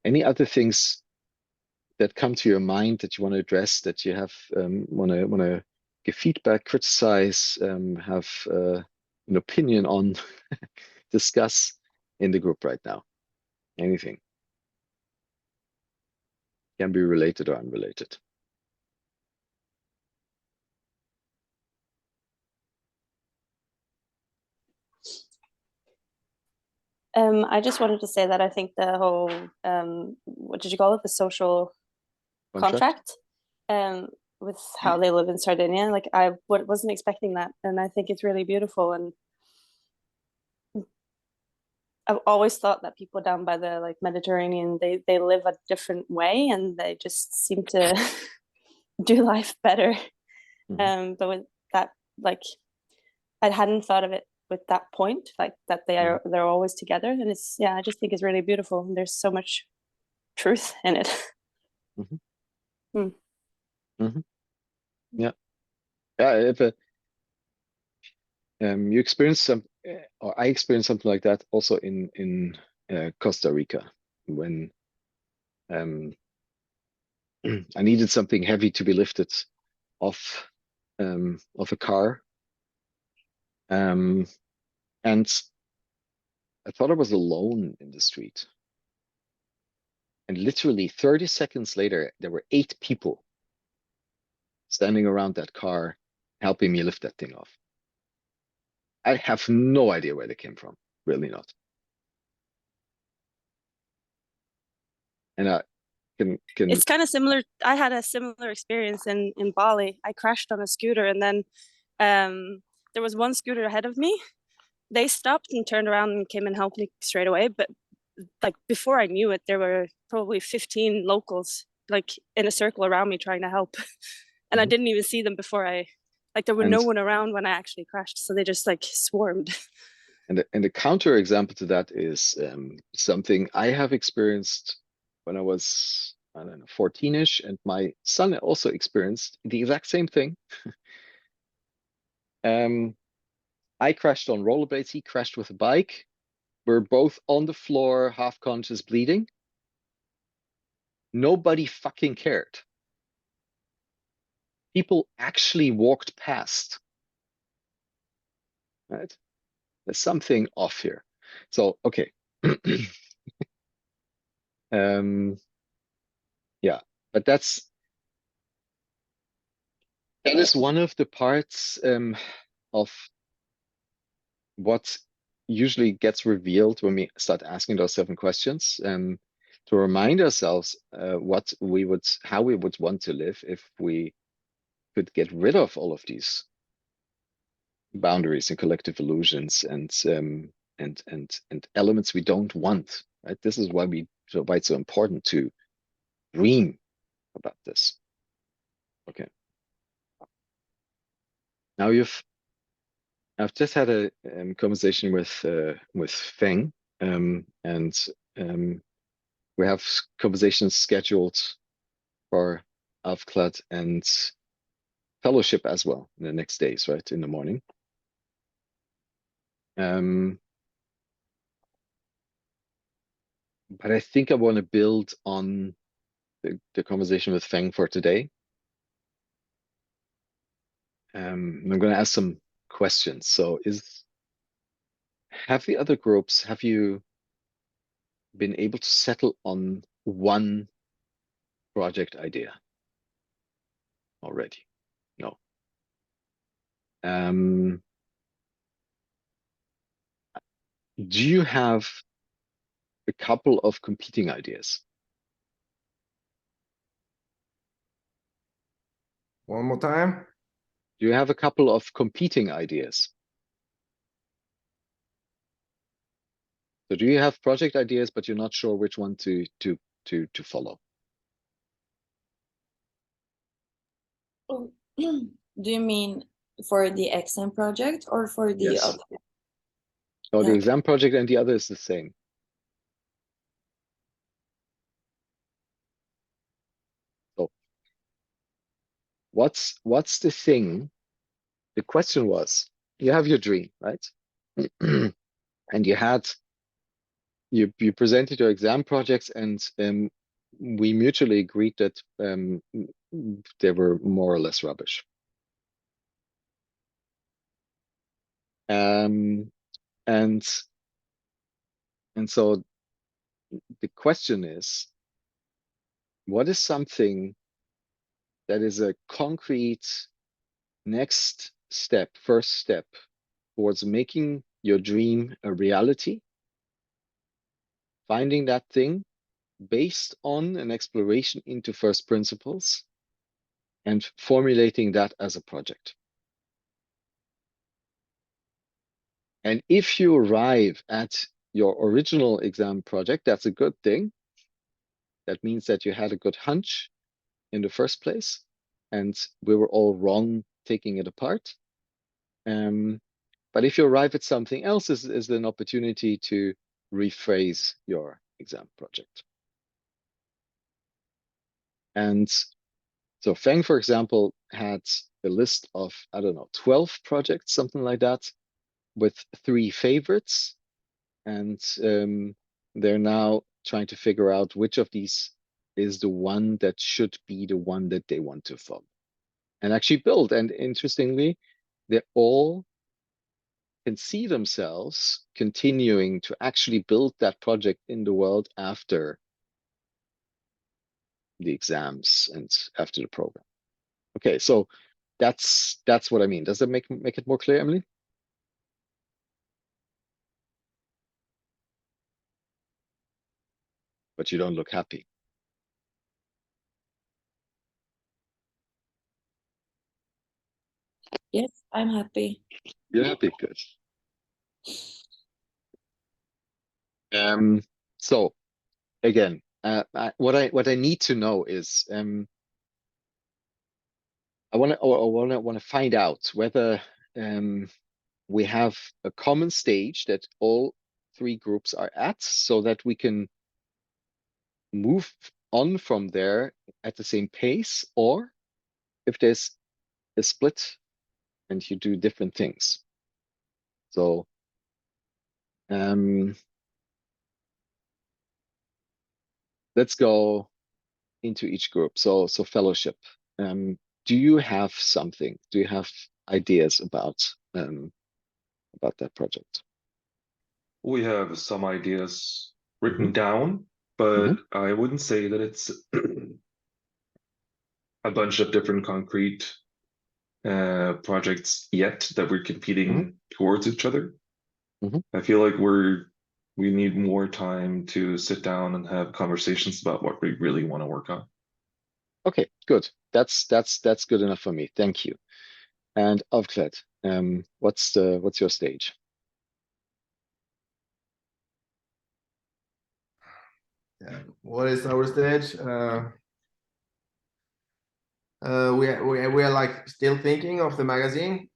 Any other things that come to your mind that you want to address, that you have want to give feedback, criticize, have an opinion on, discuss in the group right now? Anything can be related or unrelated. I just wanted to say that I think the whole, what did you call it? The social contract, with how they live in Sardinia. Like I wasn't expecting that, and I think it's really beautiful. And I've always thought that people down by the like Mediterranean, they live a different way, and they just seem to do life better. But with that, like I hadn't thought of it with that point, like that they're always together, and it's I just think it's really beautiful. And there's so much truth in it. Yeah, if you experience some, or I experienced something like that also in Costa Rica when I needed something heavy to be lifted off of a car, and I thought I was alone in the street. And literally 30 seconds later, there were 8 people standing around that car helping me lift that thing off. I have no idea where they came from, really not. And I can It's kind of similar. I had a similar experience in Bali. I crashed on a scooter, and then there was one scooter ahead of me. They stopped and turned around and came and helped me straight away. But like before I knew it, there were probably 15 locals like in a circle around me trying to help. And I didn't even see them before there were no one around when I actually crashed. So they just like swarmed. And the counter example to that is something I have experienced when I was, I don't know, 14-ish, and my son also experienced the exact same thing. I crashed on rollerblades. He crashed with a bike. We're both on the floor, half conscious, bleeding. Nobody fucking cared. People actually walked past. Right? There's something off here. So, okay. Yeah, but that is one of the parts of what usually gets revealed when we start asking those 7 questions, to remind ourselves how we would want to live if we could get rid of all of these boundaries and collective illusions and elements we don't want. Right? This is why it's so important to dream about this. Okay. Now I've just had a conversation with Feng, and we have conversations scheduled for Avklad and fellowship as well in the next days, right, in the morning. But I think I want to build on the conversation with Feng for today. I'm going to ask some questions. So have the other groups, have you been able to settle on one project idea already? No. Do you have a couple of competing ideas? One more time. Do you have a couple of competing ideas? So do you have project ideas, but you're not sure which one to follow? Do you mean for the exam project or for the other? So the exam project and the other is the same. So what's the thing? The question was, you have your dream, right? And you had you presented your exam projects, and we mutually agreed that they were more or less rubbish. And so the question is, what is something that is a concrete next step, first step towards making your dream a reality? Finding that thing based on an exploration into first principles and formulating that as a project. And if you arrive at your original exam project, that's a good thing. That means that you had a good hunch in the first place, and we were all wrong taking it apart. But if you arrive at something else, is an opportunity to rephrase your exam project. And so Feng, for example, had a list of, I don't know, 12 projects, something like that, with 3 favorites. And they're now trying to figure out which of these is the one that should be the one that they want to follow and actually build. And interestingly, they all can see themselves continuing to actually build that project in the world after the exams and after the program. Okay, so that's what I mean. Does that make it more clear, Emily? But you don't look happy. Yes, I'm happy. You're happy, good. So again, what I need to know is I want to find out whether we have a common stage that all 3 groups are at, so that we can move on from there at the same pace, or if there's a split and you do different things. So let's go into each group. So fellowship. Do you have something? Do you have ideas about that project? We have some ideas written down, but I wouldn't say that it's a bunch of different concrete projects yet that we're competing towards each other. I feel like we need more time to sit down and have conversations about what we really want to work on. Okay, good. That's good enough for me. Thank you. And Avklet, what's your stage? Yeah. What is our stage? We are like still thinking of the magazine,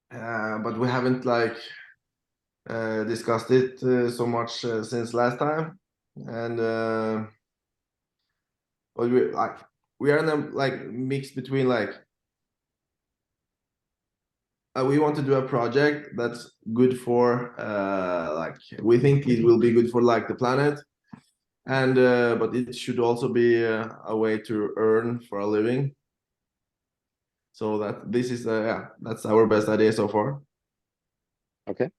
but we haven't like discussed it so much since last time. And but we are in a like mix between like we want to do a project that's good for like we think it will be good for like the planet, and but it should also be a way to earn for a living. So that this is yeah, that's our best idea so far. Okay.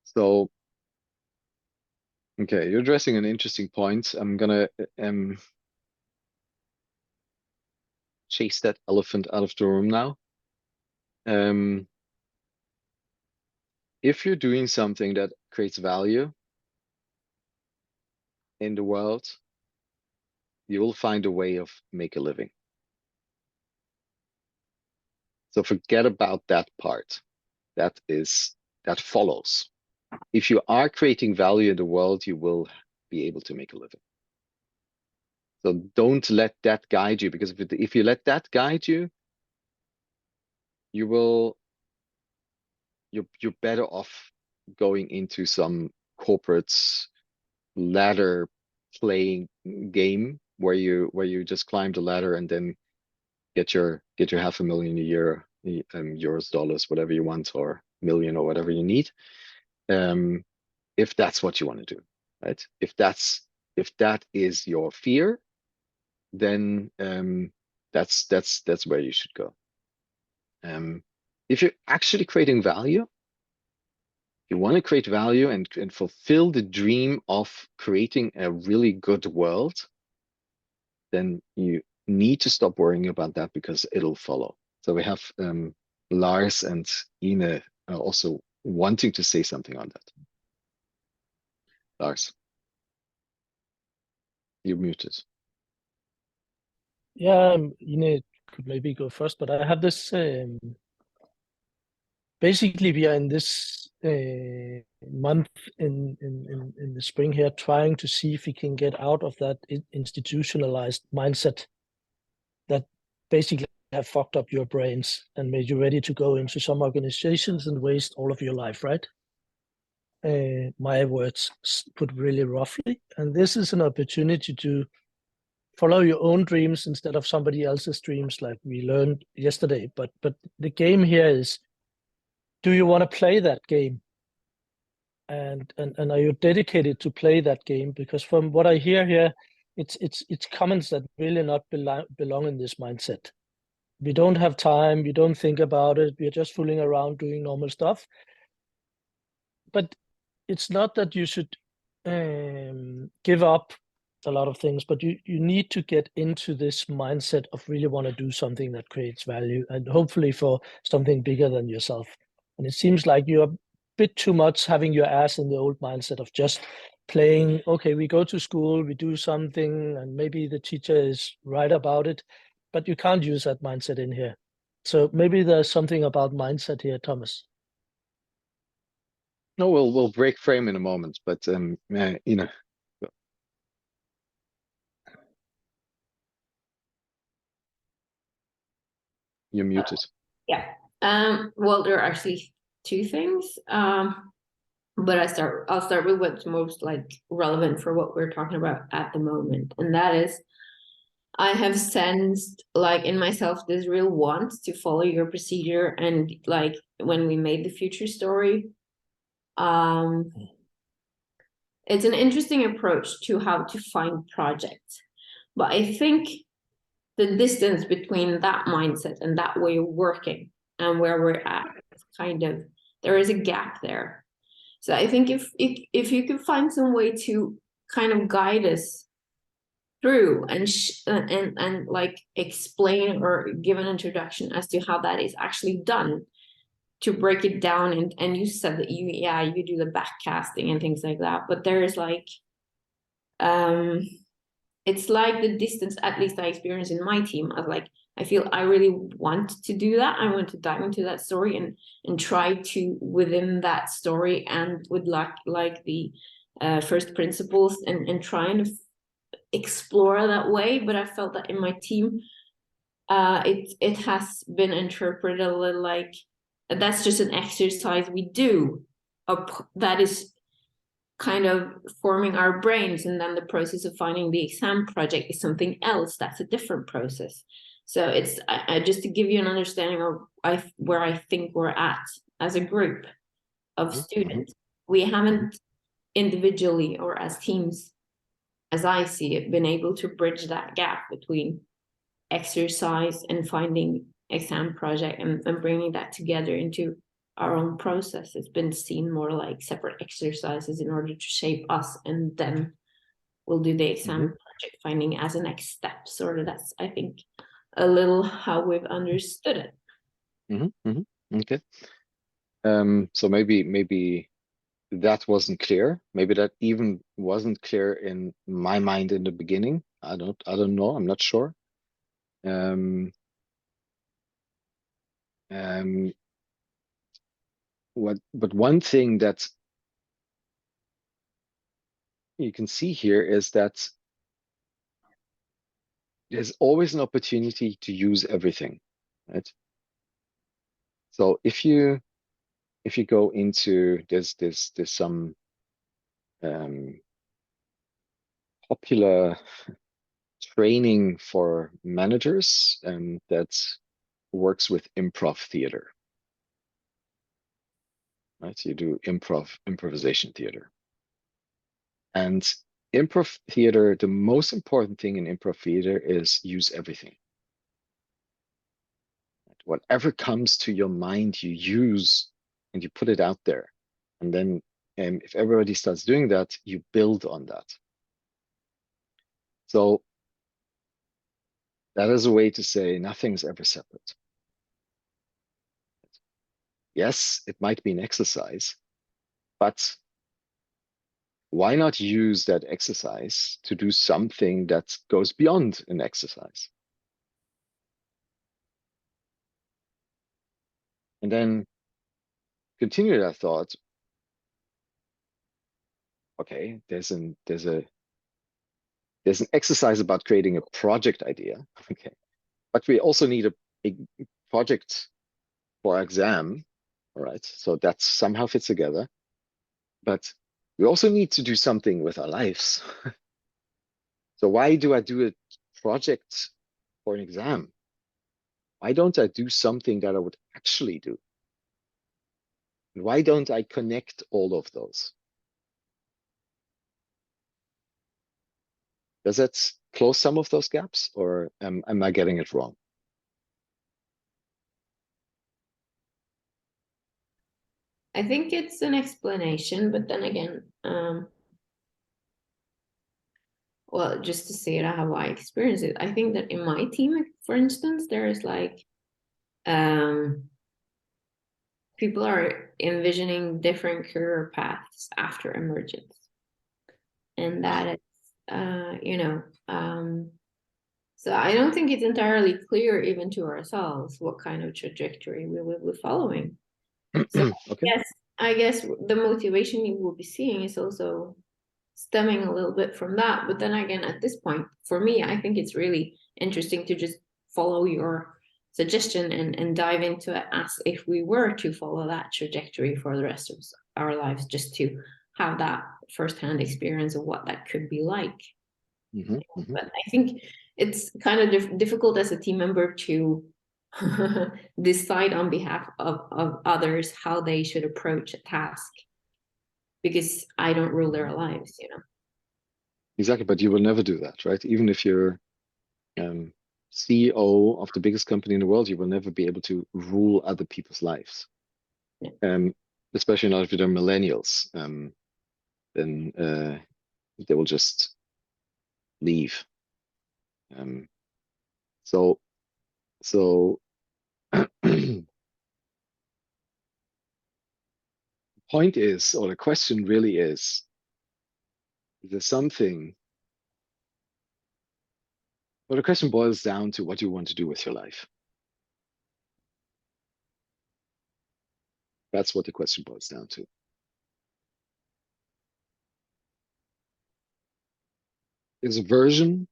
So okay, you're addressing an interesting point. I'm gonna chase that elephant out of the room now. If you're doing something that creates value in the world, you will find a way of make a living. So forget about that part. That follows. If you are creating value in the world, you will be able to make a living. So don't let that guide you, because if you let that guide you, you're better off going into some corporate ladder playing game where you just climb the ladder and then get your $500,000 a year euros, dollars, whatever you want, or million, or whatever you need. If that's what you want to do, right? If that is your fear, then that's where you should go. If you're actually creating value, you want to create value and fulfill the dream of creating a really good world, then you need to stop worrying about that, because it'll follow. So we have Lars and Ine also wanting to say something on that. Lars, you're muted. Yeah, Ine could maybe go first, but I have this. Basically, we are in this month in the spring here, trying to see if we can get out of that institutionalized mindset that basically have fucked up your brains and made you ready to go into some organizations and waste all of your life, right? My words put really roughly. And this is an opportunity to follow your own dreams instead of somebody else's dreams, like we learned yesterday. But the game here is, do you want to play that game? And are you dedicated to play that game? Because from what I hear here, it's comments that really not belong in this mindset. We don't have time, we don't think about it, we're just fooling around doing normal stuff. But it's not that you should give up a lot of things, but you need to get into this mindset of really want to do something that creates value, and hopefully for something bigger than yourself. And it seems like you're a bit too much having your ass in the old mindset of just playing, okay, we go to school, we do something, and maybe the teacher is right about it, but you can't use that mindset in here. So maybe there's something about mindset here, Thomas. No, we'll break frame in a moment, but Ine. You're muted. Yeah. Well, there are actually two things. But I'll start with what's most like relevant for what we're talking about at the moment. And that is, I have sensed like in myself this real want to follow your procedure. And like when we made the future story, it's an interesting approach to how to find projects. But I think the distance between that mindset and that way of working and where we're at, kind of, there is a gap there. So I think if you can find some way to kind of guide us through and like explain or give an introduction as to how that is actually done, to break it down, and you said that you do the backcasting and things like that, but there is like it's like the distance, at least I experience in my team, of like, I feel I really want to do that. I want to dive into that story and try to, within that story and with like the first principles and try and explore that way. But I felt that in my team, it has been interpreted a little like, that's just an exercise we do, that is kind of forming our brains, and then the process of finding the exam project is something else. That's a different process. So it's just to give you an understanding of where I think we're at as a group of students. We haven't individually or as teams, as I see it, been able to bridge that gap between exercise and finding exam project and bringing that together into our own process. It's been seen more like separate exercises in order to shape us, and then we'll do the exam project finding as a next step. Sort of, that's, I think, a little how we've understood it. Okay. So maybe that wasn't clear. Maybe that even wasn't clear in my mind in the beginning. I don't know. I'm not sure. But one thing that you can see here is that there's always an opportunity to use everything, right? So if you go into there's some popular training for managers that works with improv theater. Right? So you do improvisation theater. And improv theater, the most important thing in improv theater is use everything. Whatever comes to your mind, you use and you put it out there. And then if everybody starts doing that, you build on that. So that is a way to say nothing's ever separate. Yes, it might be an exercise, but why not use that exercise to do something that goes beyond an exercise? And then continue that thought. Okay, there's an exercise about creating a project idea. Okay, but we also need a project for exam. All right, so that somehow fits together. But we also need to do something with our lives. So why do I do a project for an exam? Why don't I do something that I would actually do? Why don't I connect all of those? Does that close some of those gaps, or am I getting it wrong? I think it's an explanation, but then again, well, just to say it how I experience it, I think that in my team, for instance, there is like people are envisioning different career paths after emergence, and that is, you know, so I don't think it's entirely clear even to ourselves what kind of trajectory we will be following. So Okay. yes, I guess the motivation you will be seeing is also stemming a little bit from that. But then again, at this point, for me, I think it's really interesting to just follow your suggestion and dive into it as if we were to follow that trajectory for the rest of our lives, just to have that firsthand experience of what that could be like. But I think it's kind of difficult as a team member to decide on behalf of others how they should approach a task, because I don't rule their lives, you know. Exactly, but you will never do that, right? Even if you're CEO of the biggest company in the world, you will never be able to rule other people's lives. Yeah. Especially not if they're millennials. Then they will just leave. So the point is, or the question really is there something? Well, the question boils down to what you want to do with your life. That's what the question boils down to. There's a version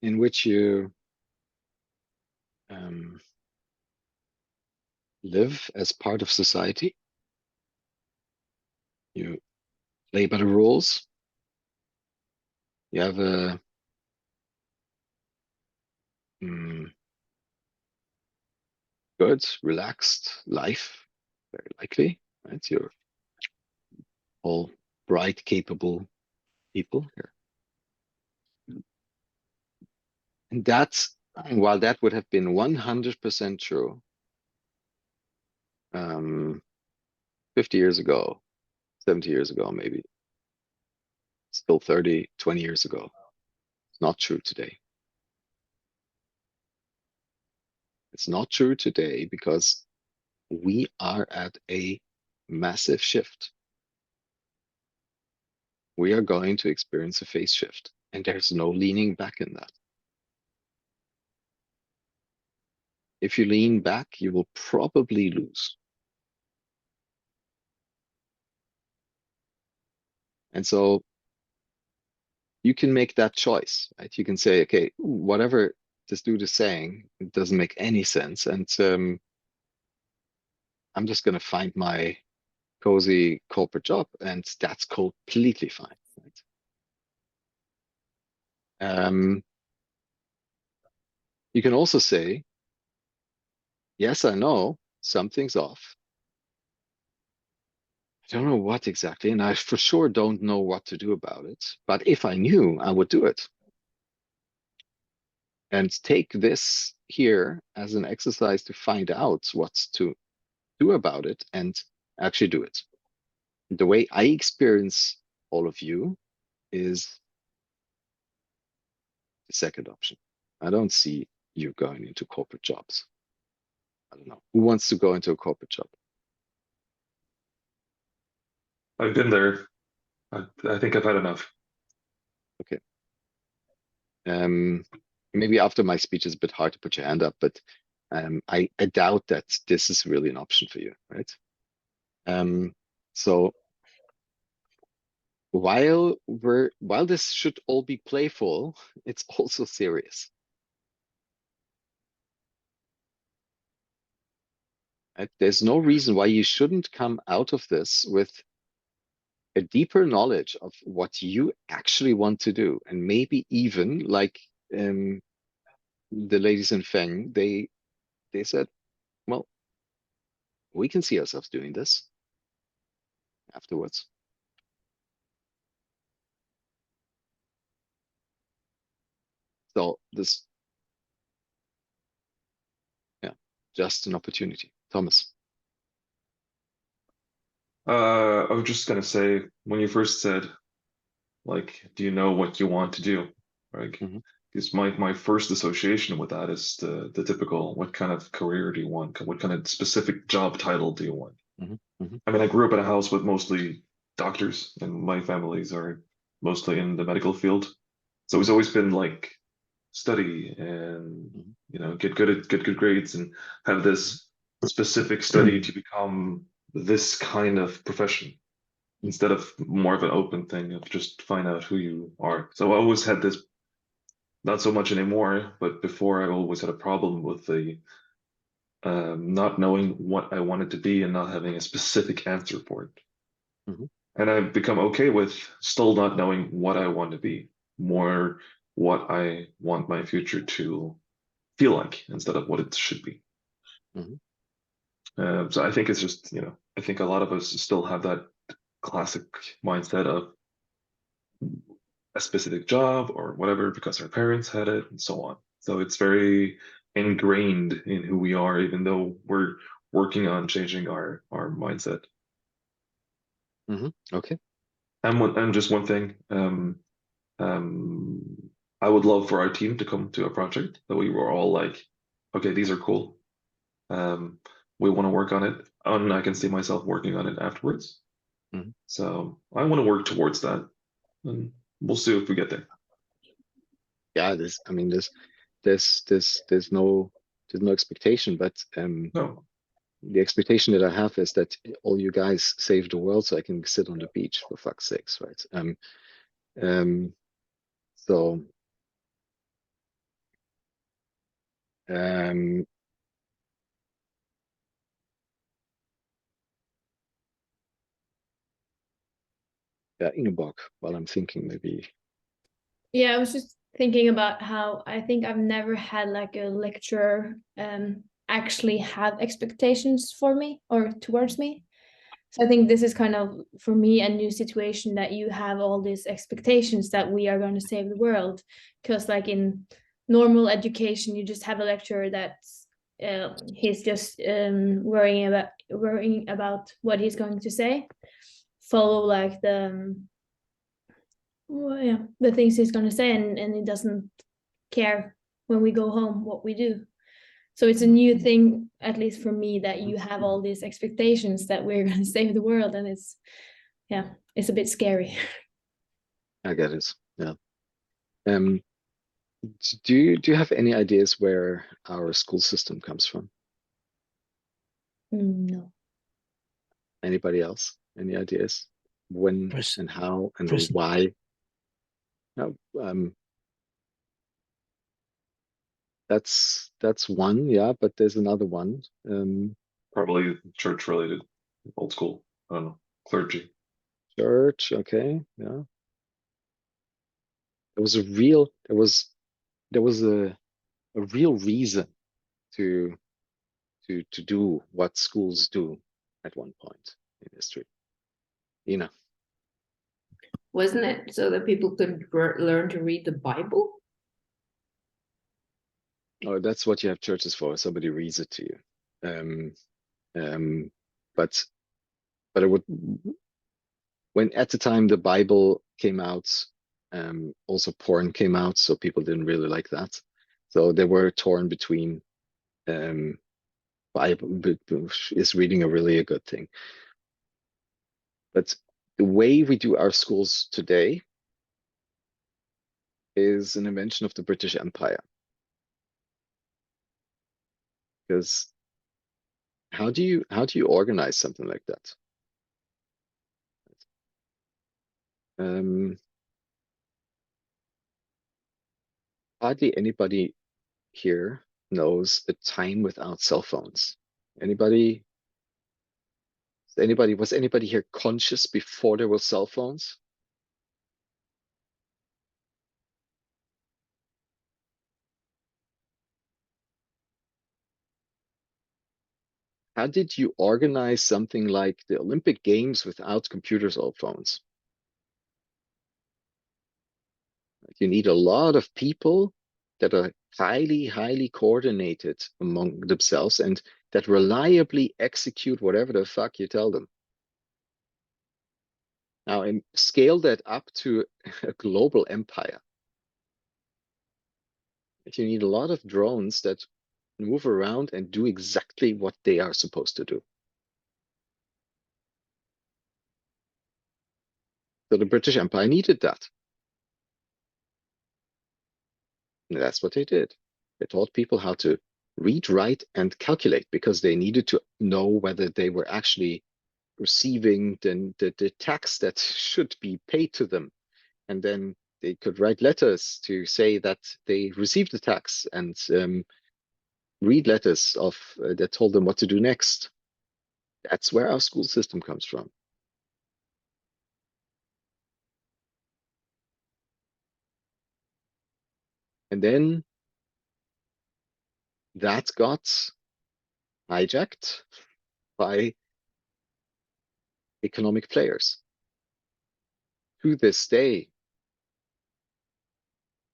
in which you live as part of society. You play by the rules. You have a good, relaxed life, very likely, right? You're all bright, capable people here. And that's, while that would have been 100% true 50 years ago, 70 years ago, maybe, still 30, 20 years ago, it's not true today. It's not true today because we are at a massive shift. We are going to experience a phase shift, and there's no leaning back in that. If you lean back, you will probably lose. And so you can make that choice, right? You can say, okay, whatever this dude is saying, it doesn't make any sense. And I'm just going to find my cozy corporate job, and that's completely fine. Right? You can also say, yes, I know something's off. I don't know what exactly, and I for sure don't know what to do about it. But if I knew, I would do it. And take this here as an exercise to find out what to do about it and actually do it. The way I experience all of you is the second option. I don't see you going into corporate jobs. I don't know. Who wants to go into a corporate job? I've been there. I think I've had enough. Okay. Maybe after my speech is a bit hard to put your hand up, but I doubt that this is really an option for you, right? So while this should all be playful, it's also serious. Right? There's no reason why you shouldn't come out of this with a deeper knowledge of what you actually want to do, and maybe even like the ladies in Feng, they said, well, we can see ourselves doing this afterwards. So this, yeah, just an opportunity. Thomas. I was just gonna say, when you first said, like, do you know what you want to do? Right? Because my first association with that is the typical, what kind of career do you want? What kind of specific job title do you want? I mean, I grew up in a house with mostly doctors, and my families are mostly in the medical field. So it's always been like study and get good grades and have this specific study to become this kind of profession instead of more of an open thing of just find out who you are. So I always had this, not so much anymore, but before I always had a problem with the not knowing what I wanted to be and not having a specific answer for it. And I've become okay with still not knowing what I want to be, more what I want my future to feel like instead of what it should be. So I think it's just, I think a lot of us still have that classic mindset of a specific job or whatever because our parents had it and so on. So it's very ingrained in who we are, even though we're working on changing our mindset. Okay. And just one thing, I would love for our team to come to a project that we were all like, okay, these are cool. We want to work on it, and I can see myself working on it afterwards. So I want to work towards that, and we'll see if we get there. Yeah, I mean, there's no expectation, but No. The expectation that I have is that all you guys save the world so I can sit on the beach, for fuck's sakes, right? So yeah, Ingeborg, while I'm thinking, maybe. Yeah, I was just thinking about how I think I've never had like a lecturer actually have expectations for me or towards me. So I think this is kind of, for me, a new situation that you have all these expectations that we are going to save the world. Because like in normal education, you just have a lecturer that's he's just worrying about what he's going to say, follow like the things he's going to say, and he doesn't care when we go home what we do. So it's a new thing, at least for me, that you have all these expectations that we're going to save the world, and it's a bit scary. I get it. Yeah. Do you have any ideas where our school system comes from? No. Anybody else? Any ideas? When and how and why? No, that's one, yeah, but there's another one. Probably church related, old school. I don't know, clergy. Church, okay, yeah. There was a real reason to to do what schools do at one point in history. Wasn't it so that people could learn to read the Bible? Oh, that's what you have churches for. Somebody reads it to you. But it would, when at the time the Bible came out, also porn came out, so people didn't really like that. So they were torn between Bible is reading a good thing. But the way we do our schools today is an invention of the British Empire. Because how do you organize something like that? Hardly anybody here knows a time without cell phones. Was anybody here conscious before there were cell phones? How did you organize something like the Olympic Games without computers or phones? You need a lot of people that are highly coordinated among themselves and that reliably execute whatever the fuck you tell them. Now, and scale that up to a global empire. You need a lot of drones that move around and do exactly what they are supposed to do. So the British Empire needed that. And that's what they did. They taught people how to read, write, and calculate because they needed to know whether they were actually receiving the tax that should be paid to them. And then they could write letters to say that they received the tax and read letters that told them what to do next. That's where our school system comes from. And then that got hijacked by economic players. To this day,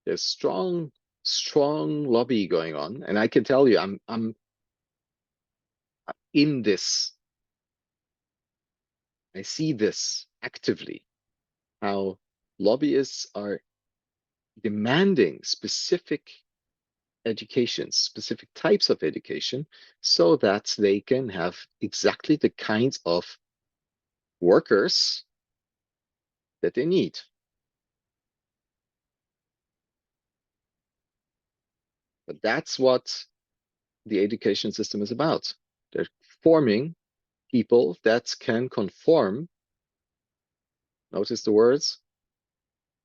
there's strong lobby going on, and I can tell you, I'm in this. I see this actively, how lobbyists are demanding specific education, specific types of education, so that they can have exactly the kinds of workers that they need. But that's what the education system is about. They're forming people that can conform, notice the words,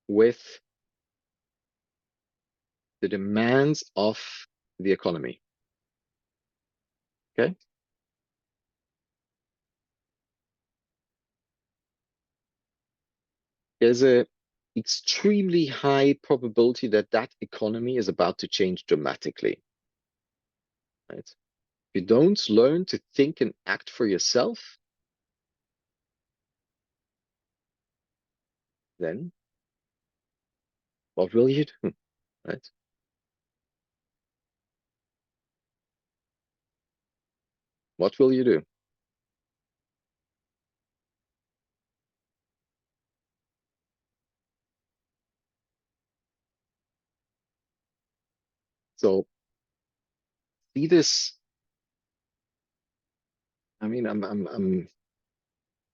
with the demands of the economy. Okay? There's a extremely high probability that that economy is about to change dramatically. Right? If you don't learn to think and act for yourself, then what will you do? Right? What will you do? So see this. I mean, I'm of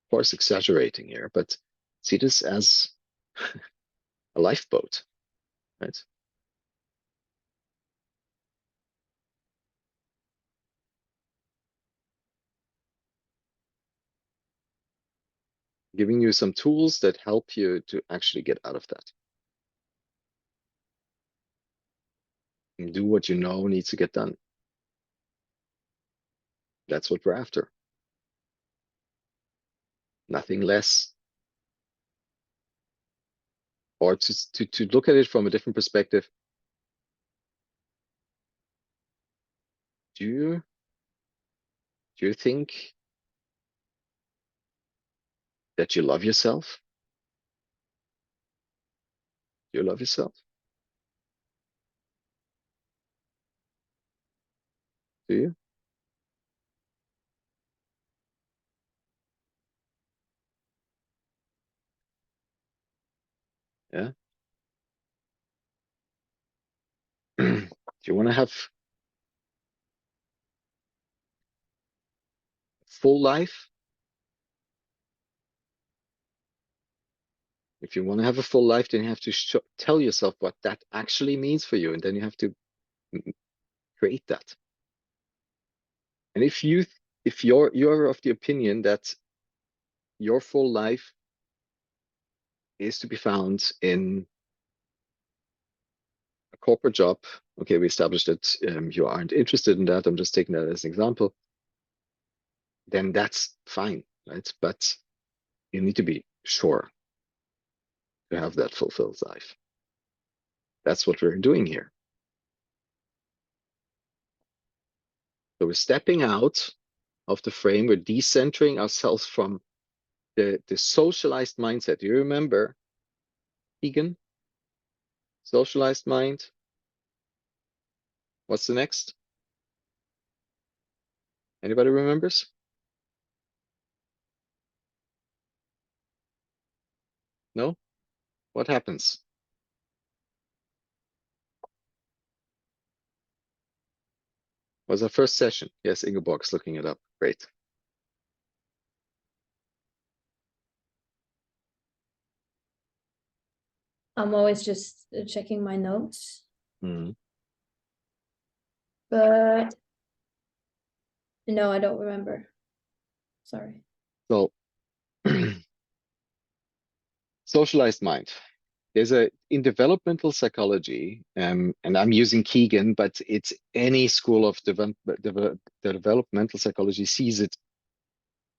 course exaggerating here, but see this as a lifeboat, right? Giving you some tools that help you to actually get out of that. And do what you know needs to get done. That's what we're after. Nothing less. Or to look at it from a different perspective. Do Do you think that you love yourself? Do you love yourself? Do you? Yeah. Do you want to have full life? If you want to have a full life, then you have to tell yourself what that actually means for you, and then you have to create that. And if you're of the opinion that your full life is to be found in a corporate job, okay, we established that you aren't interested in that. I'm just taking that as an example. Then that's fine, right? But you need to be sure to have that fulfilled life. That's what we're doing here. So we're stepping out of the frame. We're decentering ourselves from the socialized mindset. Do you remember, Egan? Socialized mind. What's the next? Anybody remembers? No? What happens? Was our first session? Yes, Ingeborg's looking it up. Great. I'm always just checking my notes, Mm. but no, I don't remember. Sorry. So, socialized mind. There's in developmental psychology, and I'm using Keegan, but it's any school of developmental psychology sees it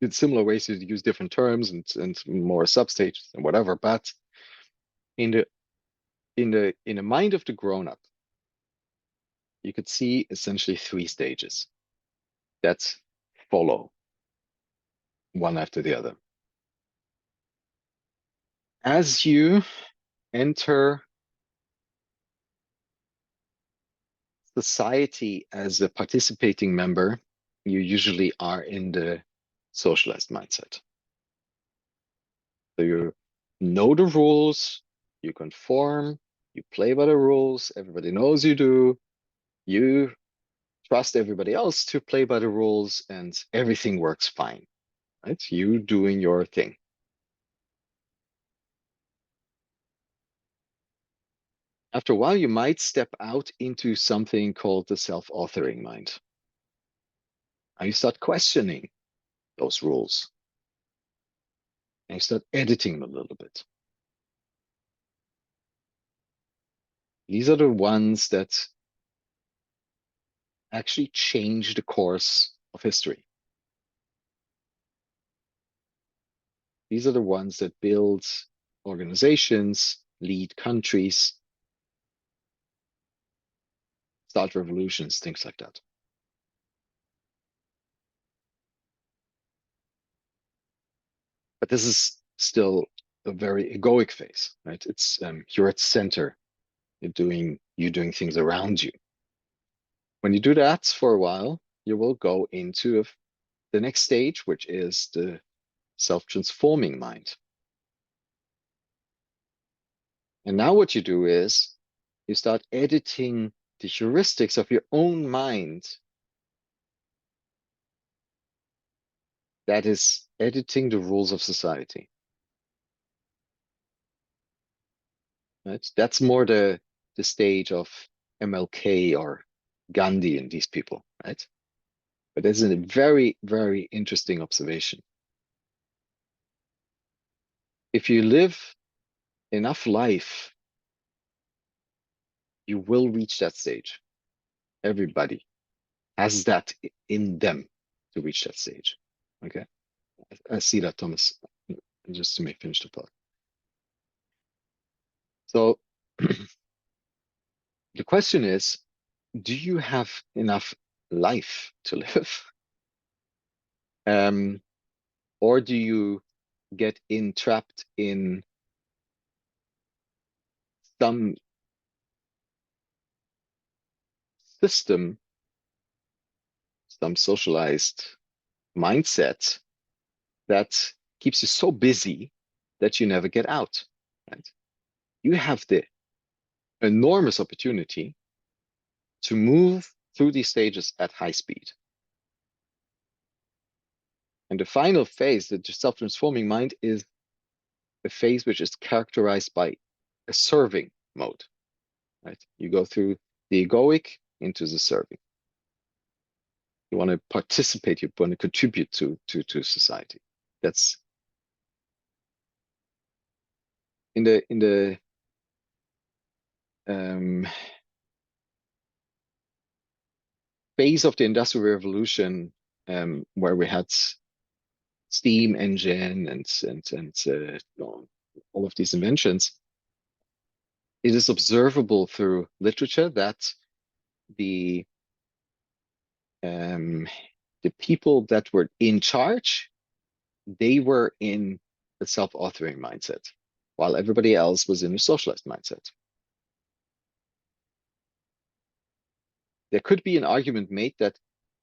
in similar ways. You use different terms and more substages and whatever. But in the mind of the grown-up, you could see essentially 3 stages that follow one after the other. As you enter society as a participating member, you usually are in the socialized mindset. So you know the rules, you conform, you play by the rules, everybody knows you do, you trust everybody else to play by the rules, and everything works fine, right? You doing your thing. After a while, you might step out into something called the self-authoring mind. And you start questioning those rules. And you start editing them a little bit. These are the ones that actually change the course of history. These are the ones that build organizations, lead countries, start revolutions, things like that. But this is still a very egoic phase, right? It's you're at center. You're doing things around you. When you do that for a while, you will go into the next stage, which is the self-transforming mind. And now what you do is you start editing the heuristics of your own mind. That is editing the rules of society. Right? That's more the stage of MLK or Gandhi and these people, right? But that's a very, very interesting observation. If you live enough life, you will reach that stage. Everybody has that in them to reach that stage. Okay. I see that, Thomas, just to finish the thought. So the question is, do you have enough life to live? Or do you get entrapped in some system, some socialized mindset that keeps you so busy that you never get out, right? You have the enormous opportunity to move through these stages at high speed. And the final phase, the self-transforming mind, is a phase which is characterized by a serving mode, right? You go through the egoic into the serving. You want to participate, you want to contribute to society. That's in the phase of the Industrial Revolution, where we had steam engine and all of these inventions. It is observable through literature that the people that were in charge, they were in a self-authoring mindset, while everybody else was in a socialized mindset. There could be an argument made that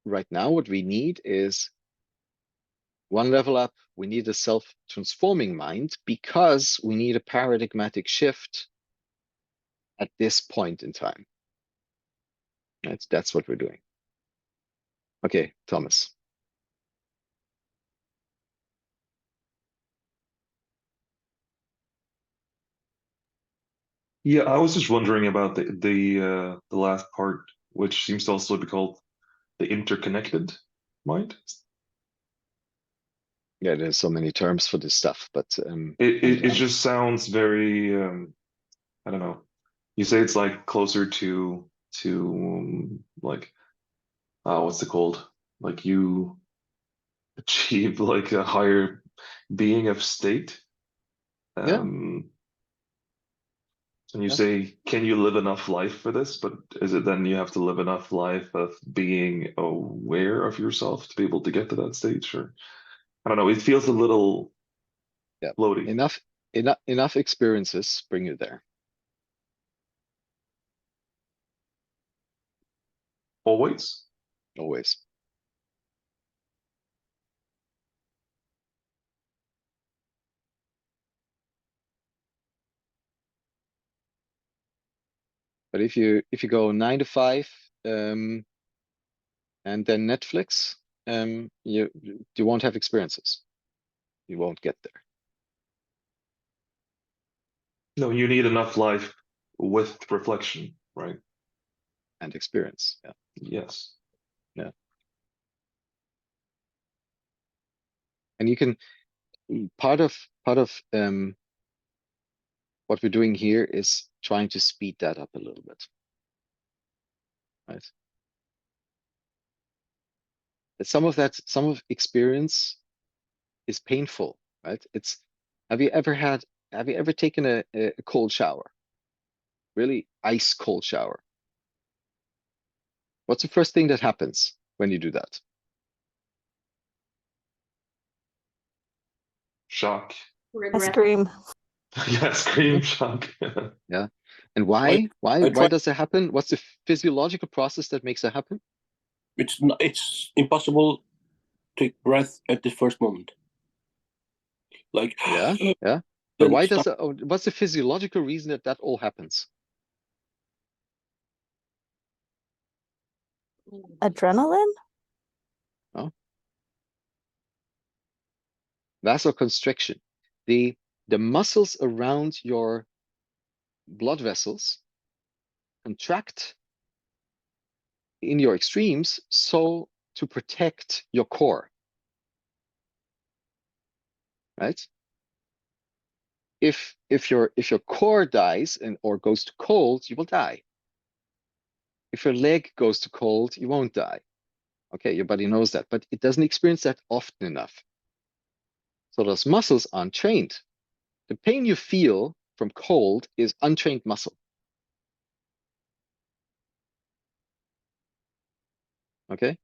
right now what we need is one level up. We need a self-transforming mind because we need a paradigmatic shift at this point in time. That's what we're doing. Okay, Thomas. Yeah, I was just wondering about the last part, which seems to also be called the interconnected mind. Yeah, there's so many terms for this stuff, but it just sounds very I don't know. You say it's like closer to like what's it called? Like you achieve like a higher being of state. Yeah. And you Yeah. say, can you live enough life for this? But is it then you have to live enough life of being aware of yourself to be able to get to that stage? Or I don't know. It feels a little Yeah. floaty. Enough experiences bring you there. Always. Always. But if you go 9 to 5, and then Netflix, you won't have experiences. You won't get there. No, you need enough life with reflection, right? And experience. Yeah. Yes. Yeah. And you can part of what we're doing here is trying to speed that up a little bit. Right. Some of experience is painful, right? Have you ever taken a cold shower? Really ice cold shower. What's the first thing that happens when you do that? Shock. Regret. Scream. Yeah, scream, shock. Yeah. And why? Why does it happen? What's the physiological process that makes it happen? It's impossible to take breath at the first moment. Like Yeah. But then why it does what's the physiological reason that all happens? Adrenaline? Oh. Vasoconstriction. The muscles around your blood vessels contract in your extremes so to protect your core. Right? If your core dies or goes to cold, you will die. If your leg goes to cold, you won't die. Okay, your body knows that, but it doesn't experience that often enough. So those muscles aren't trained. The pain you feel from cold is untrained muscle. Okay?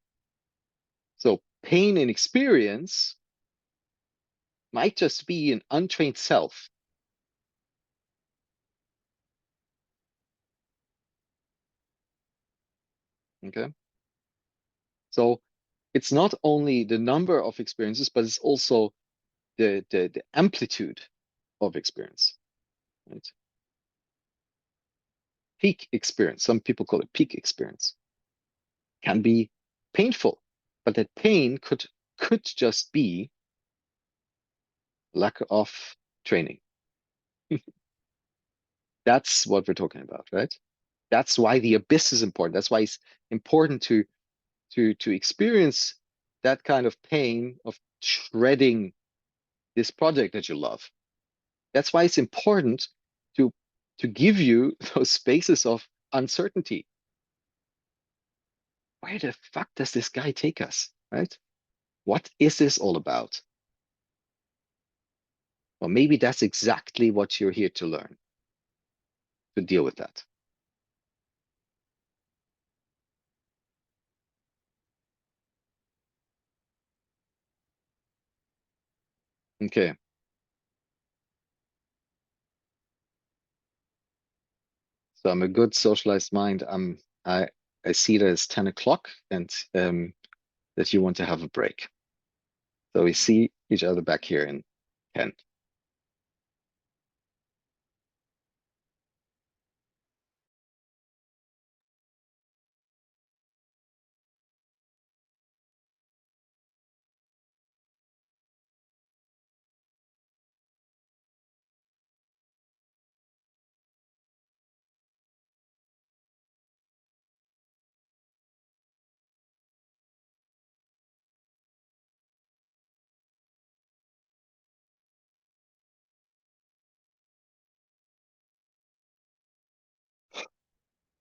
So pain and experience might just be an untrained self. Okay. So it's not only the number of experiences, but it's also the amplitude of experience. Right? Peak experience, some people call it peak experience, can be painful, but that pain could just be lack of training. That's what we're talking about, right? That's why the abyss is important. That's why it's important to experience that kind of pain of shredding this project that you love. That's why it's important to give you those spaces of uncertainty. Where the fuck does this guy take us, right? What is this all about? Well, maybe that's exactly what you're here to learn, to deal with that. Okay. So I'm a good socialized mind. I see that it's 10 o'clock and that you want to have a break. So we see each other back here in 10.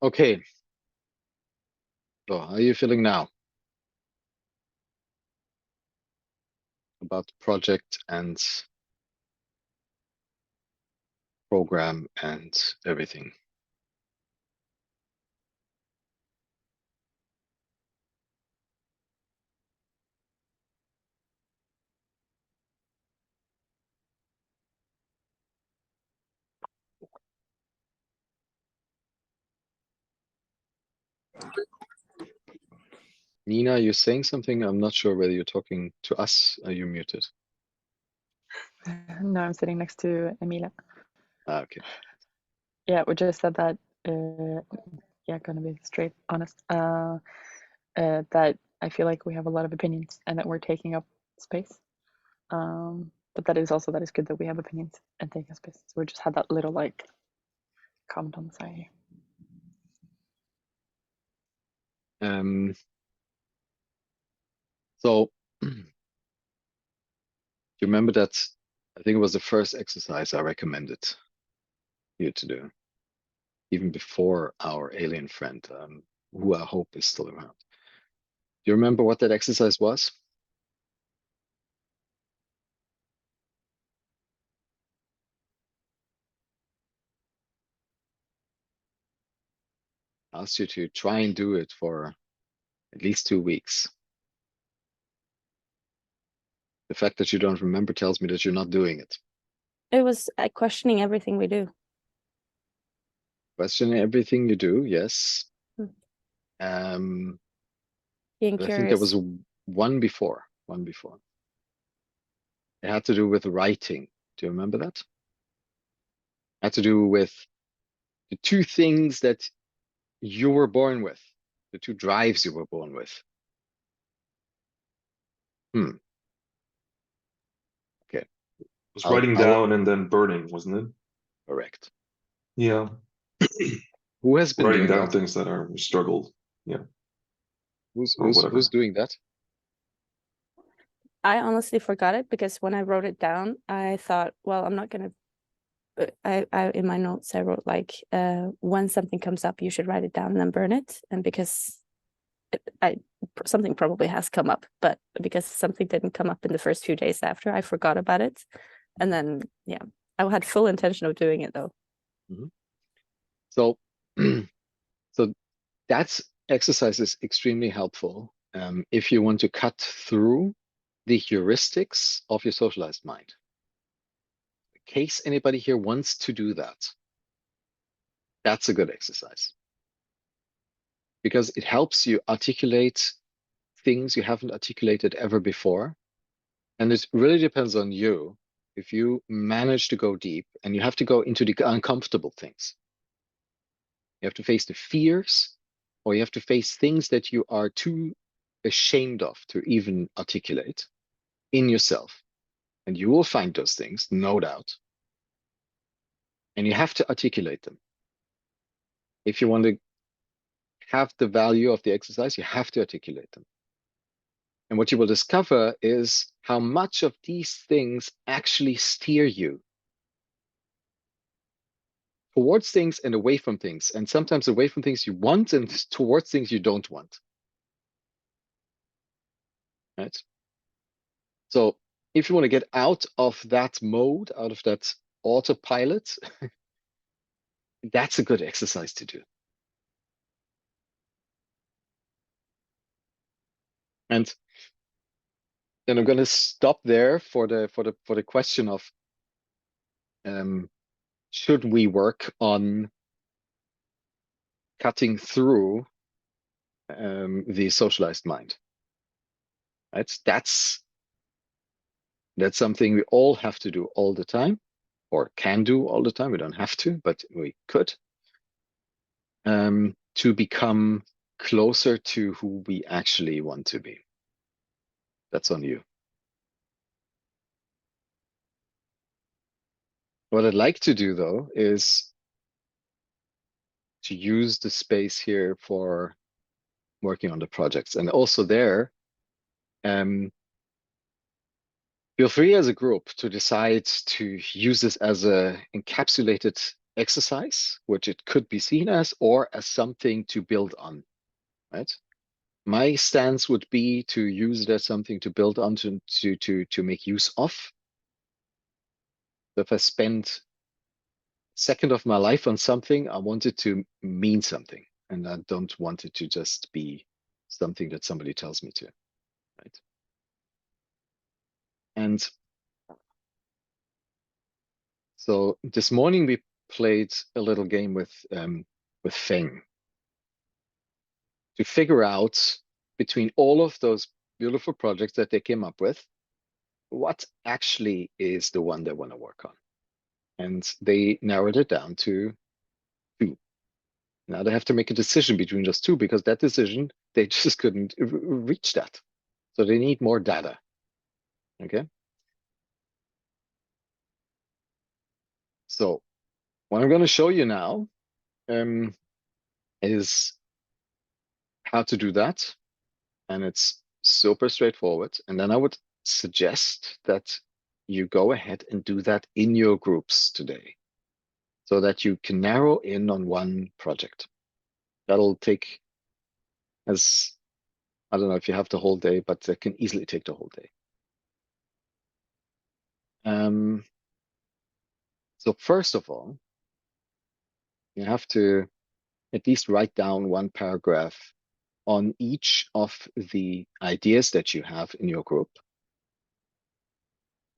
Okay. So how are you feeling now about the project and program and everything? Nina, you're saying something. I'm not sure whether you're talking to us. Are you muted? No, I'm sitting next to Emilia. Okay. Yeah, we just said that, yeah, gonna be straight honest, that I feel like we have a lot of opinions and that we're taking up space. But that is also, that is good that we have opinions and taking up space. So we just had that little like comment on the side here. So you remember that I think it was the first exercise I recommended you to do, even before our alien friend, who I hope is still around. Do you remember what that exercise was? I asked you to try and do it for at least 2 weeks. The fact that you don't remember tells me that you're not doing it. It was questioning everything we do. Questioning everything you do, yes. Being But I think there was one before. It had to do with writing. Do you remember that? It had to do with the two things that you were born with, the two drives you were born with. Okay. It was writing down and then burning, wasn't it? Correct. Yeah. Who has been Writing doing down that? things that are struggled. Yeah. Who's doing that? I honestly forgot it because when I wrote it down, I thought, well, I'm not gonna. I in my notes I wrote like, when something comes up, you should write it down and then burn it. And because something probably has come up, but because something didn't come up in the first few days after, I forgot about it. And then yeah, I had full intention of doing it though. Mm-hmm. So, so that exercise is extremely helpful. if you want to cut through the heuristics of your socialized mind. In case anybody here wants to do that, that's a good exercise. Because it helps you articulate things you haven't articulated ever before. And it really depends on you if you manage to go deep, and you have to go into the uncomfortable things. You have to face the fears, or you have to face things that you are too ashamed of to even articulate in yourself. And you will find those things, no doubt. And you have to articulate them. If you want to have the value of the exercise, you have to articulate them. And what you will discover is how much of these things actually steer you towards things and away from things, and sometimes away from things you want and towards things you don't want. Right? So if you want to get out of that mode, out of that autopilot, that's a good exercise to do. And then I'm going to stop there for the question of should we work on cutting through the socialized mind? Right? That's something we all have to do all the time, or can do all the time. We don't have to, but we could, to become closer to who we actually want to be. That's on you. What I'd like to do, though, is to use the space here for working on the projects. And also there, feel free as a group to decide to use this as a encapsulated exercise, which it could be seen as, or as something to build on, right? My stance would be to use it as something to build on, to make use of. So if I spend a second of my life on something, I want it to mean something, and I don't want it to just be something that somebody tells me to, right? And so this morning we played a little game with Feng to figure out, between all of those beautiful projects that they came up with, what actually is the one they want to work on. And they narrowed it down to 2. Now they have to make a decision between those 2, because that decision, they just couldn't reach that. So they need more data. Okay. So what I'm going to show you now is how to do that. And it's super straightforward. And then I would suggest that you go ahead and do that in your groups today, so that you can narrow in on one project. That'll take, as I don't know if you have the whole day, but that can easily take the whole day. So first of all, you have to at least write down one paragraph on each of the ideas that you have in your group.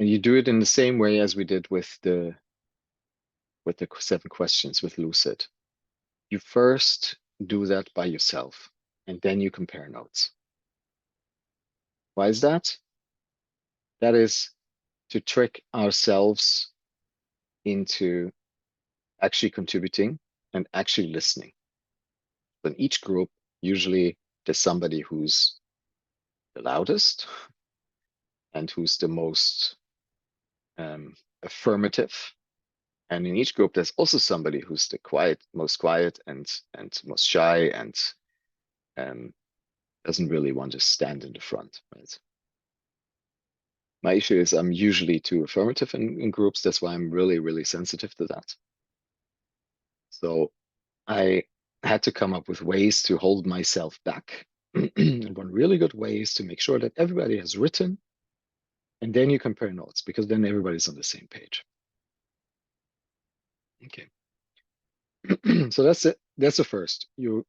And you do it in the same way as we did with the 7 questions with Lucid. You first do that by yourself, and then you compare notes. Why is that? That is to trick ourselves into actually contributing and actually listening. In each group, usually there's somebody who's the loudest and who's the most affirmative. And in each group, there's also somebody who's the most quiet and most shy and doesn't really want to stand in the front, right? My issue is I'm usually too affirmative in groups. That's why I'm really, really sensitive to that. So I had to come up with ways to hold myself back. And one really good way is to make sure that everybody has written, and then you compare notes, because then everybody's on the same page. Okay. So that's it. That's the first. You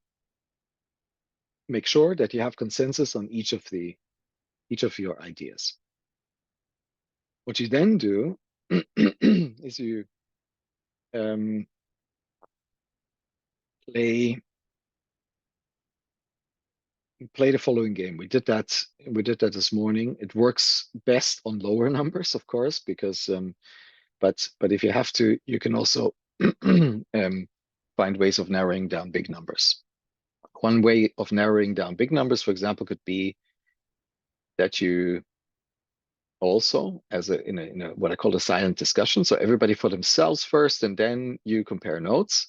make sure that you have consensus on each of your ideas. What you then do is you play the following game. We did that this morning. It works best on lower numbers, of course, because but if you have to, you can also find ways of narrowing down big numbers. One way of narrowing down big numbers, for example, could be that you also, in a what I call a silent discussion, so everybody for themselves first, and then you compare notes.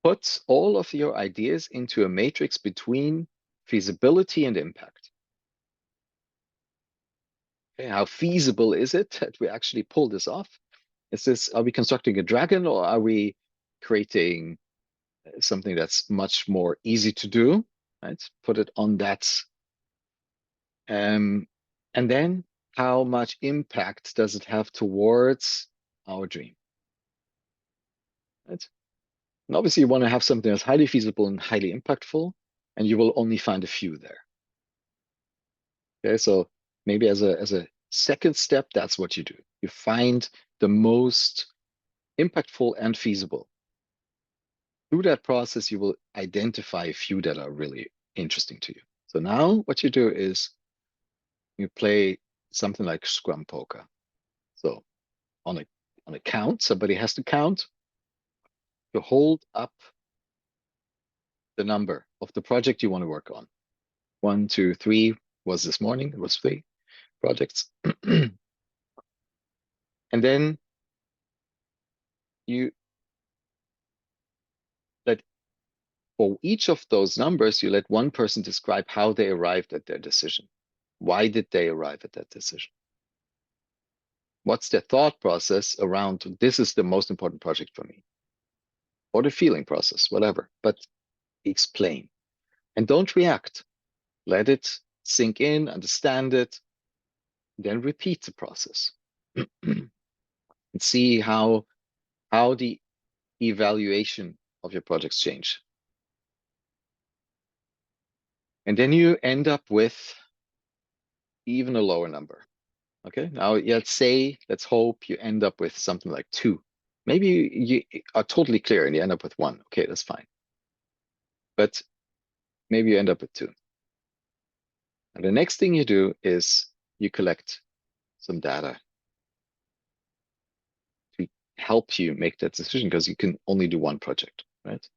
Put all of your ideas into a matrix between feasibility and impact. Okay, how feasible is it that we actually pull this off? Are we constructing a dragon, or are we creating something that's much more easy to do? Right? Put it on that. And then how much impact does it have towards our dream? Right? And obviously you want to have something that's highly feasible and highly impactful, and you will only find a few there. Okay, so maybe as a second step, that's what you do. You find the most impactful and feasible. Through that process, you will identify a few that are really interesting to you. So now what you do is you play something like Scrum Poker. So on a count, somebody has to count. You hold up the number of the project you want to work on. 1, 2, 3 was this morning. It was 3 projects. And then you let, for each of those numbers, you let one person describe how they arrived at their decision. Why did they arrive at that decision? What's their thought process around this is the most important project for me? Or the feeling process, whatever. But explain. And don't react. Let it sink in, understand it, then repeat the process. And see how the evaluation of your projects change. And then you end up with even a lower number. Okay, now let's hope you end up with something like 2. Maybe you are totally clear and you end up with 1. Okay, that's fine. But maybe you end up with 2. And the next thing you do is you collect some data to help you make that decision, because you can only do 1 project, right?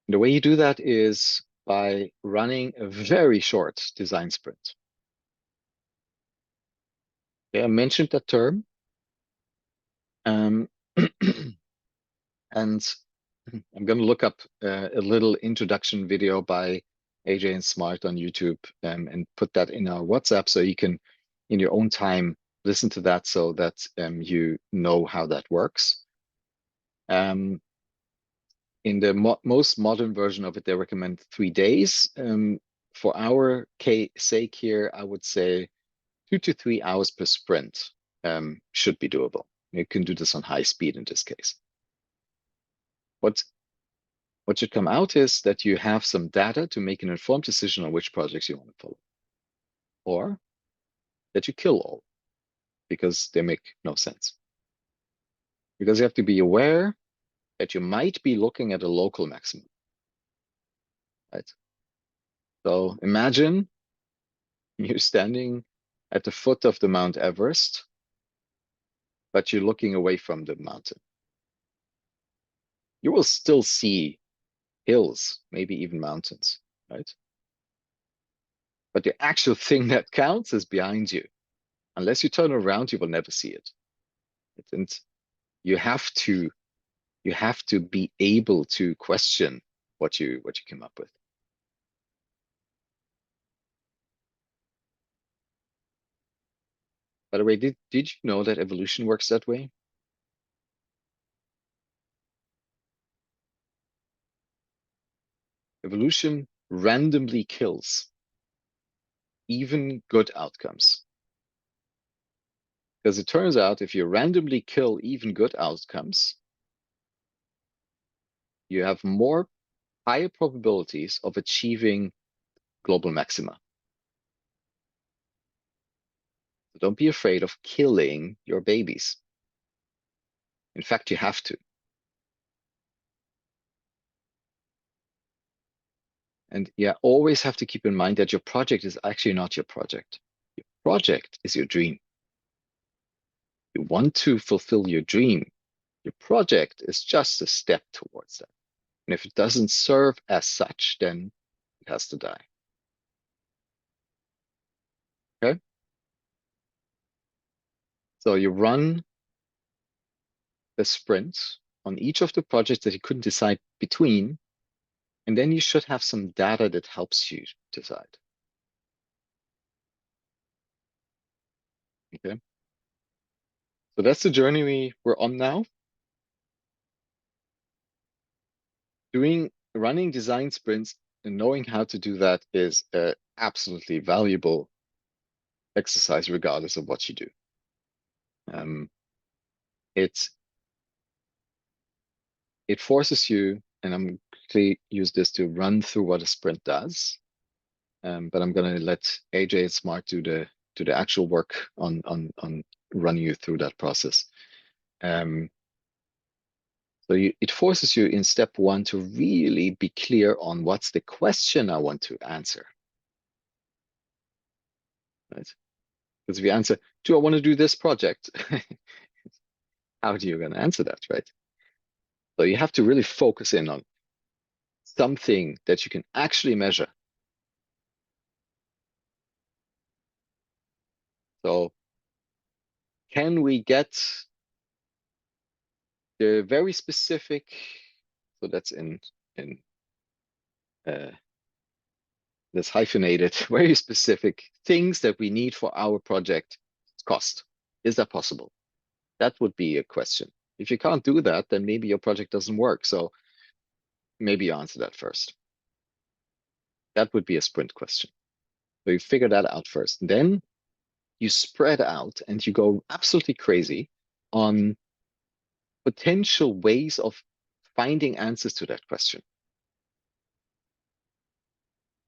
And the way you do that is by running a very short design sprint. Okay, I mentioned that term. And I'm going to look up a little introduction video by AJ and Smart on YouTube and put that in our WhatsApp, so you can, in your own time, listen to that, so that you know how that works. In the most modern version of it, they recommend 3 days. For our sake here, I would say 2 to 3 hours per sprint should be doable. You can do this on high speed in this case. What should come out is that you have some data to make an informed decision on which projects you want to follow. Or that you kill all, because they make no sense. Because you have to be aware that you might be looking at a local maximum. Right? So imagine you're standing at the foot of the Mount Everest, but you're looking away from the mountain. You will still see hills, maybe even mountains, right? But the actual thing that counts is behind you. Unless you turn around, you will never see it. And you have to be able to question what you came up with. By the way, did you know that evolution works that way? Evolution randomly kills even good outcomes. Because it turns out if you randomly kill even good outcomes, you have more higher probabilities of achieving global maxima. So don't be afraid of killing your babies. In fact, you have to. And yeah, always have to keep in mind that your project is actually not your project. Your project is your dream. You want to fulfill your dream. Your project is just a step towards that. And if it doesn't serve as such, then it has to die. Okay? So you run the sprint on each of the projects that you couldn't decide between, and then you should have some data that helps you decide. Okay? So that's the journey we're on now. Running design sprints and knowing how to do that is an absolutely valuable exercise regardless of what you do. It forces you, and I'm quickly use this to run through what a sprint does. But I'm going to let AJ and Smart do the actual work on running you through that process. So it forces you in step one to really be clear on what's the question I want to answer. Right? Because if you answer, do I want to do this project? How are you going to answer that, right? So you have to really focus in on something that you can actually measure. So can we get the very specific, so that's in this hyphenated, very specific things that we need for our project cost? Is that possible? That would be a question. If you can't do that, then maybe your project doesn't work. So maybe you answer that first. That would be a sprint question. So you figure that out first. Then you spread out and you go absolutely crazy on potential ways of finding answers to that question.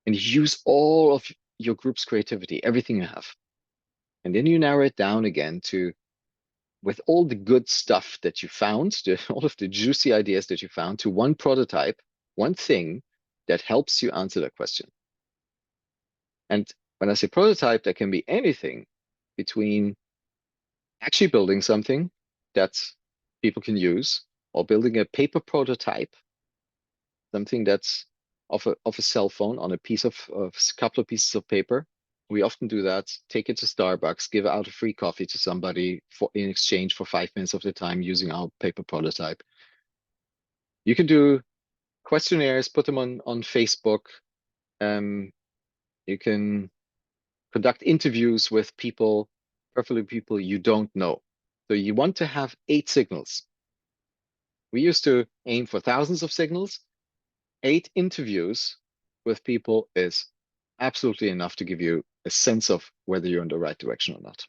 And you use all of your group's creativity, everything you have. And then you narrow it down again to, with all the good stuff that you found, all of the juicy ideas that you found, to one prototype, one thing that helps you answer that question. And when I say prototype, that can be anything between actually building something that people can use, or building a paper prototype, something that's of a cell phone on a piece of a couple of pieces of paper. We often do that. Take it to Starbucks, give out a free coffee to somebody in exchange for 5 minutes of their time using our paper prototype. You can do questionnaires, put them on Facebook. You can conduct interviews with people, preferably people you don't know. So you want to have 8 signals. We used to aim for thousands of signals. 8 interviews with people is absolutely enough to give you a sense of whether you're in the right direction or not.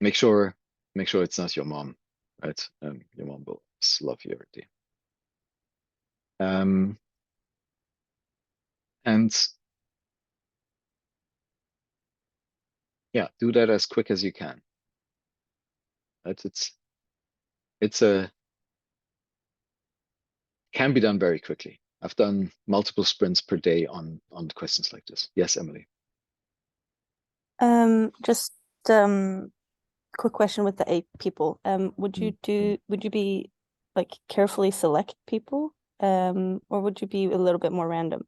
Make sure it's not your mom, right? Your mom will love you already. And yeah, do that as quick as you can. Right? Can be done very quickly. I've done multiple sprints per day on questions like this. Yes, Emily. Just quick question with the 8 people. Would you be like carefully select people, or would you be a little bit more random?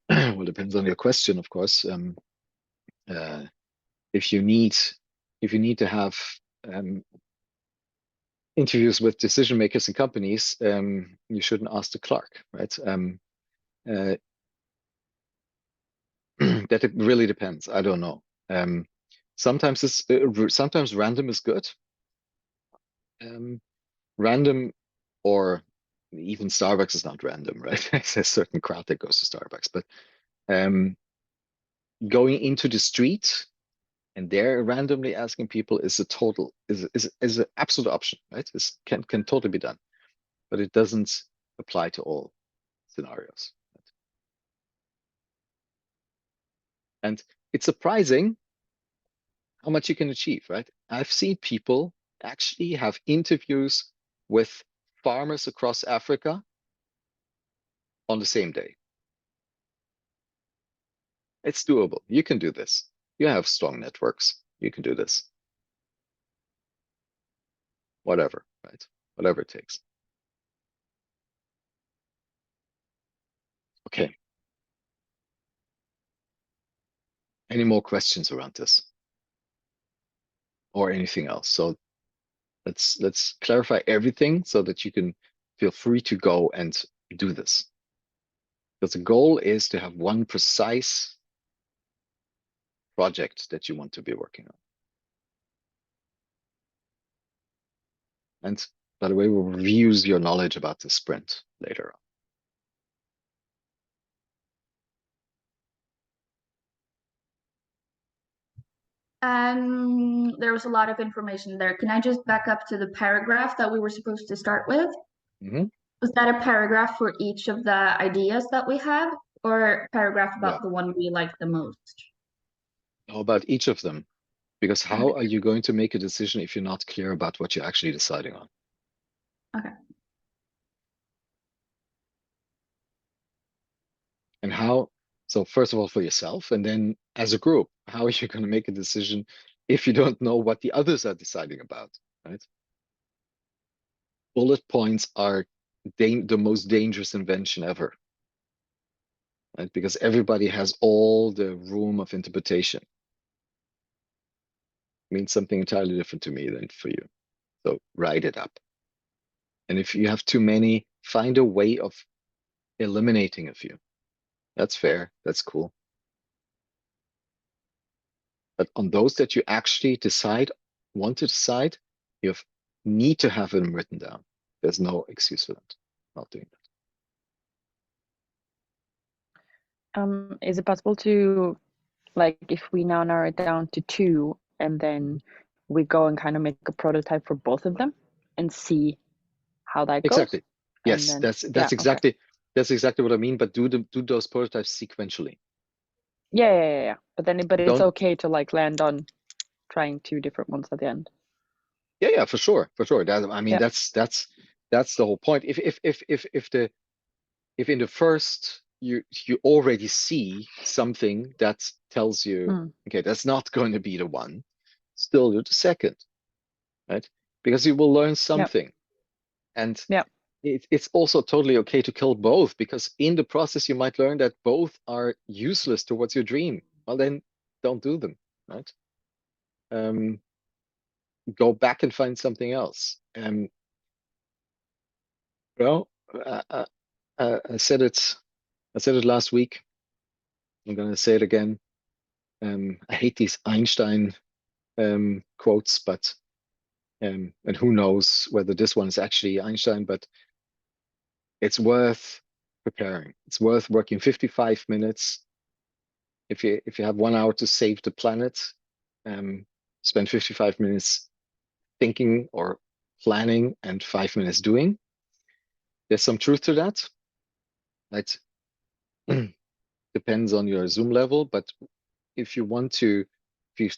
Well, depends on your question, of course. If you need to have interviews with decision makers and companies, you shouldn't ask the clerk, right? That it really depends. I don't know. Sometimes sometimes random is good. Random, or even Starbucks is not random, right? There's a certain crowd that goes to Starbucks, but going into the street and there randomly asking people is an absolute option, right? This can totally be done. but it doesn't apply to all scenarios. And it's surprising how much you can achieve, right? I've seen people actually have interviews with farmers across Africa on the same day. It's doable. You can do this. You have strong networks. You can do this. Whatever, right? Whatever it takes. Okay. Any more questions around this? Or anything else? So let's clarify everything so that you can feel free to go and do this. Because the goal is to have one precise project that you want to be working on. And by the way, we'll reuse your knowledge about the sprint later on. There was a lot of information there. Can I just back up to the paragraph that we were supposed to start with? Mm-hmm. Was that a paragraph for each of the ideas that we have, or a paragraph about the one we like the most? How about each of them? Because how are you going to make a decision if you're not clear about what you're actually deciding on? Okay. And how, so first of all, for yourself, and then as a group, how are you going to make a decision if you don't know what the others are deciding about, right? Bullet points are the most dangerous invention ever, right? Because everybody has all the room of interpretation. It means something entirely different to me than for you. So write it up. And if you have too many, find a way of eliminating a few. That's fair. That's cool. But on those that you actually want to decide, you need to have them written down. There's no excuse for that, not doing that. Is it possible to, like, if we now narrow it down to 2, and then we go and kind of make a prototype for both of them and see how that goes? Exactly. Yes, then, that's exactly what I mean. But do those prototypes sequentially. Yeah. But it's okay to like land on trying 2 different ones at the end. Yeah, for sure. I mean, that's the whole point. If in the first you already see something that tells you, okay, that's not going to be the one, still do the second, right? Because you will learn something. And it's also totally okay to kill both, because in the process you might learn that both are useless towards your dream. Well, then don't do them, right? Go back and find something else. Well, I said it last week. I'm going to say it again. I hate these Einstein quotes, but and who knows whether this one is actually Einstein, but it's worth preparing. It's worth working 55 minutes. If you have 1 hour to save the planet, spend 55 minutes thinking or planning and 5 minutes doing. There's some truth to that. That depends on your Zoom level, but if you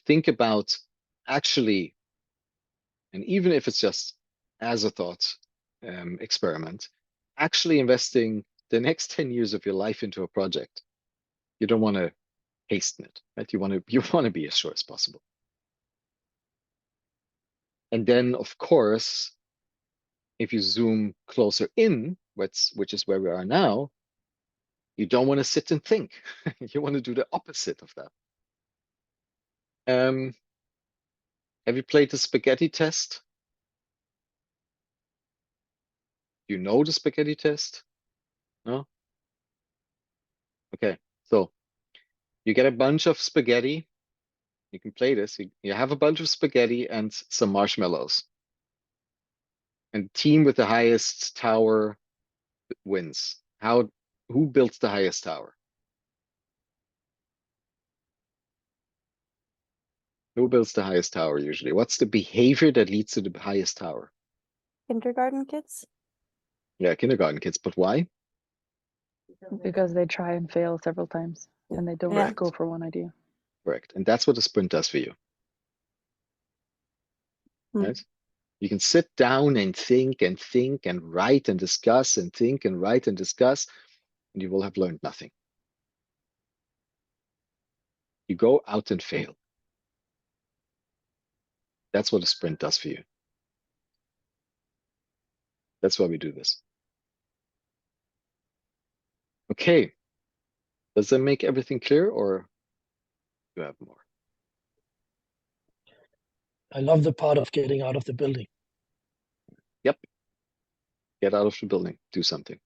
think about actually, and even if it's just as a thought experiment, actually investing the next 10 years of your life into a project, you don't want to hasten it, right? You want to be as sure as possible. And then, of course, if you zoom closer in, which is where we are now, you don't want to sit and think. You want to do the opposite of that. Have you played the spaghetti test? You know the spaghetti test? No? Okay, so you get a bunch of spaghetti. You can play this. You have a bunch of spaghetti and some marshmallows. And team with the highest tower wins. Who builds the highest tower? Who builds the highest tower usually? What's the behavior that leads to the highest tower? Kindergarten kids. Yeah, kindergarten kids, but why? Because they try and fail several times and they don't Yeah. go for one idea. Correct. And that's what a sprint does for you. Mm. Right? You can sit down and think and write and discuss and think and write and discuss, and you will have learned nothing. You go out and fail. That's what a sprint does for you. That's why we do this. Okay. Does that make everything clear, or do you have more? I love the part of getting out of the building. Yep. Get out of the building. Do something.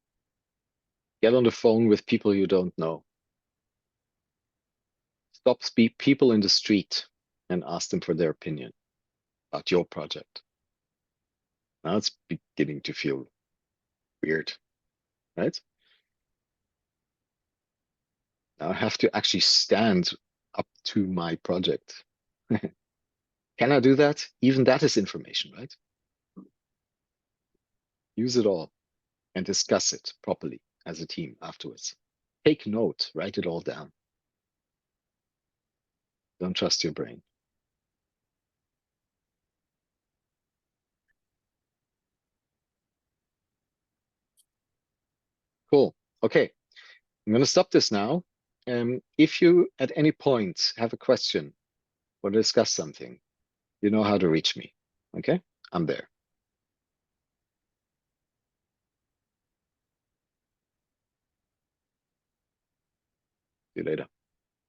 Get on the phone with people you don't know. Stop people in the street and ask them for their opinion about your project. Now it's beginning to feel weird, right? Now I have to actually stand up to my project. Can I do that? Even that is information, right? Use it all and discuss it properly as a team afterwards. Take note, write it all down. Don't trust your brain. Cool. Okay. I'm going to stop this now. If you at any point have a question or discuss something, you know how to reach me. Okay? I'm there. See you later.